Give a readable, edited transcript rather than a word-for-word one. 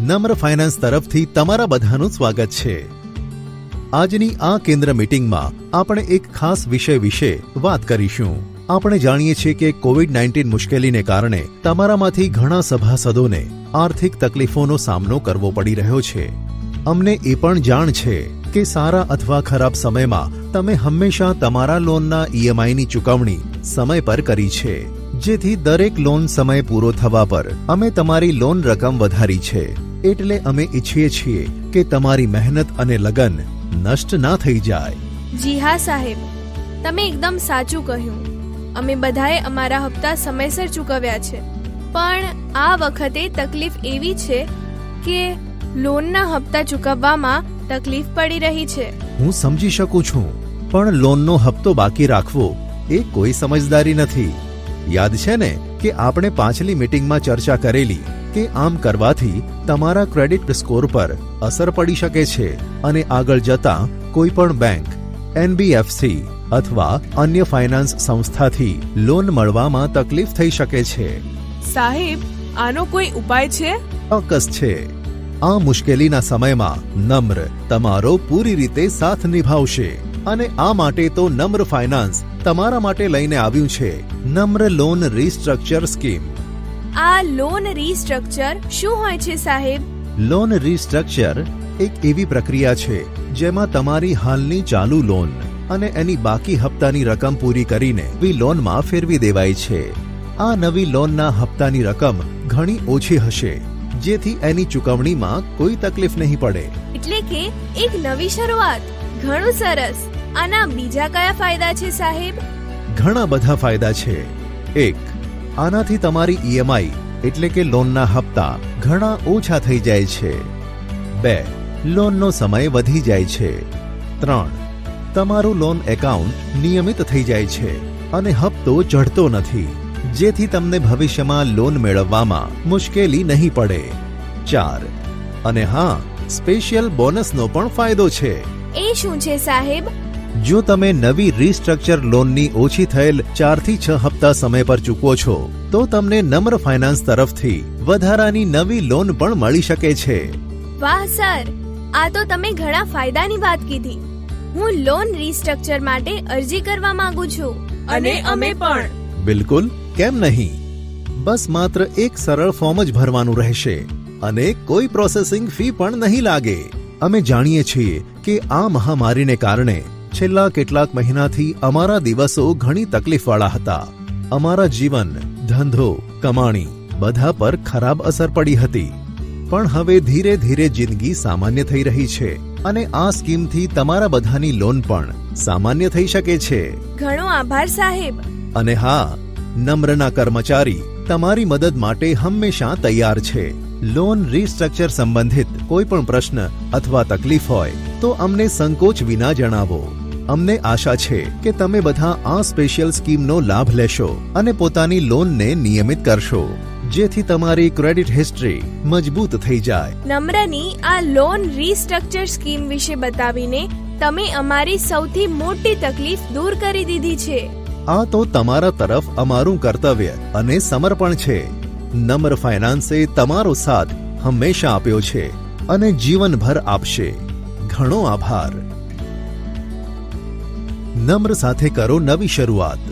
નમ્ર ફાઇનાન્સ તરફથી તમારા બધાનું સ્વાગત છે। આજની આ કેન્દ્ર મીટિંગમાં આપણે એક ખાસ વિષય વિશે વાત કરીશું। આપણે જાણીએ છીએ કે કોવિડ-19 મુશ્કેલીને કારણે તમારામાંથી ઘણા સભાસદોને આર્થિક તકલીફોનો સામનો કરવો પડી રહ્યો છે। અમને એ પણ જાણ છે કે સારા અથવા ખરાબ સમયમાં તમે હંમેશા તમારા લોનના ઈએમઆઈની ચૂકવણી સમય પર કરી છે, જેથી દરેક લોન સમય પૂરો થવા પર અમે તમારી લોન રકમ વધારી છે। એટલે અમે ઈચ્છીએ છીએ કે તમારી મહેનત અને લગન નષ્ટ ના થઈ જાય। જી હા સાહેબ, તમે એકદમ સાચું કહ્યું। અમે બધાએ અમારા હપ્તા સમયસર ચૂકવ્યા છે, પણ આ વખતે તકલીફ એવી છે કે લોનના હપ્તા ચૂકવવામાં તકલીફ પડી રહી છે। હું સમજી શકું છું, પણ લોનનો હપ્તો બાકી રાખવો એ કોઈ સમજદારી નથી। યાદ છે ને કે આપણે પાછલી મીટિંગમાં ચર્ચા કરેલી કે આમ કરવાથી તમારા ક્રેડિટ સ્કોર પર અસર પડી શકે છે અને આગળ જતા કોઈ પણ બેંક, એનબીએફસી અથવા અન્ય ફાઇનાન્સ સંસ્થાથી લોન મળવામાં તકલીફ થઈ શકે છે। સાહેબ, આનો કોઈ ઉપાય છે? ચોક્કસ છે। આ મુશ્કેલીના સમયમાં નમ્ર તમારો પૂરી રીતે સાથ નિભાવશે અને આ માટે તો નમ્ર ફાઇનાન્સ તમારા માટે લઈને આવ્યું છે નમ્ર લોન રીસ્ટ્રક્ચર સ્કીમ। આ લોન રીસ્ટ્રક્ચર શું હોય છે સાહેબ? લોન રીસ્ટ્રક્ચર એક એવી પ્રક્રિયા છે જેમાં તમારી હાલની ચાલુ લોન અને એની બાકી હપ્તાની રકમ પૂરી કરીને નવી લોનમાં ફેરવી દેવાય છે। આ નવી લોનના હપ્તાની રકમ ઘણી ઓછી હશે, જેથી એની ચૂકવણીમાં કોઈ તકલીફ નહીં પડે। એટલે કે એક નવી શરૂઆત। ઘણું સરસ। આના બીજા કયા ફાયદા છે સાહેબ? ઘણા બધા ફાયદા છે। 1, આનાથી તમારી ઈએમઆઈ એટલે કે લોનના હપ્તા ઘણા ઓછા થઈ જાય છે। 2, લોનનો સમય વધી જાય છે। 3, તમારું લોન એકાઉન્ટ નિયમિત થઈ જાય છે અને હપ્તો ચઢતો નથી, જેથી તમને ભવિષ્યમાં લોન મેળવવામાં મુશ્કેલી નહીં પડે। 4, અને હા, સ્પેશિયલ બોનસનો પણ ફાયદો છે। એ શું છે સાહેબ? જો તમે નવી રીસ્ટ્રક્ચર લોનની ઓછી થયેલ 4 થી 6 હપ્તા સમય પર ચૂકવો છો તો તમને નમ્ર ફાઇનાન્સ તરફથી વધારાની નવી લોન પણ મળી શકે છે। વાહ સર, આ તો તમે ઘણા ફાયદાની વાત કીધી। હું લોન રીસ્ટ્રક્ચર માટે અરજી કરવા માંગુ છું। અને અમે પણ। બિલકુલ, કેમ નહીં? બસ માત્ર એક સરળ ફોર્મ જ ભરવાનું રહેશે અને કોઈ પ્રોસેસિંગ ફી પણ નહીં લાગે। અમે જાણીએ છીએ કે આ મહામારીને કારણે છેલ્લા કેટલાક મહિનાથી અમારા દિવસો ઘણી તકલીફવાળા હતા। અમારા જીવન, ધંધો, કમાણી બધા પર ખરાબ અસર પડી હતી, પણ હવે ધીરે ધીરે જિંદગી સામાન્ય થઈ રહી છે અને આ સ્કીમથી તમારા બધાની લોન પણ સામાન્ય થઈ શકે છે। ઘણો આભાર સાહેબ। અને હા, નમ્રના કર્મચારી તમારી મદદ માટે હંમેશા તૈયાર છે। લોન રીસ્ટ્રક્ચર સંબંધિત કોઈ પણ પ્રશ્ન અથવા તકલીફ હોય તો અમને સંકોચ વિના જણાવો। અમને આશા છે કે તમે બધા આ સ્પેશિયલ સ્કીમનો લાભ લેશો અને પોતાની લોનને નિયમિત કરશો, જેથી તમારી ક્રેડિટ હિસ્ટ્રી મજબૂત થઈ જાય। નમ્રની આ લોન રીસ્ટ્રક્ચર સ્કીમ વિશે બતાવીને તમે અમારી સૌથી મોટી તકલીફ દૂર કરી દીધી છે। આ તો તમારા તરફ અમારું કર્તવ્ય અને સમર્પણ છે। નમ્ર ફાઇનાન્સે તમારો સાથ હંમેશા આપ્યો છે અને જીવનભર આપશે। ઘણો આભાર। નમ્ર સાથે કરો નવી શરૂઆત।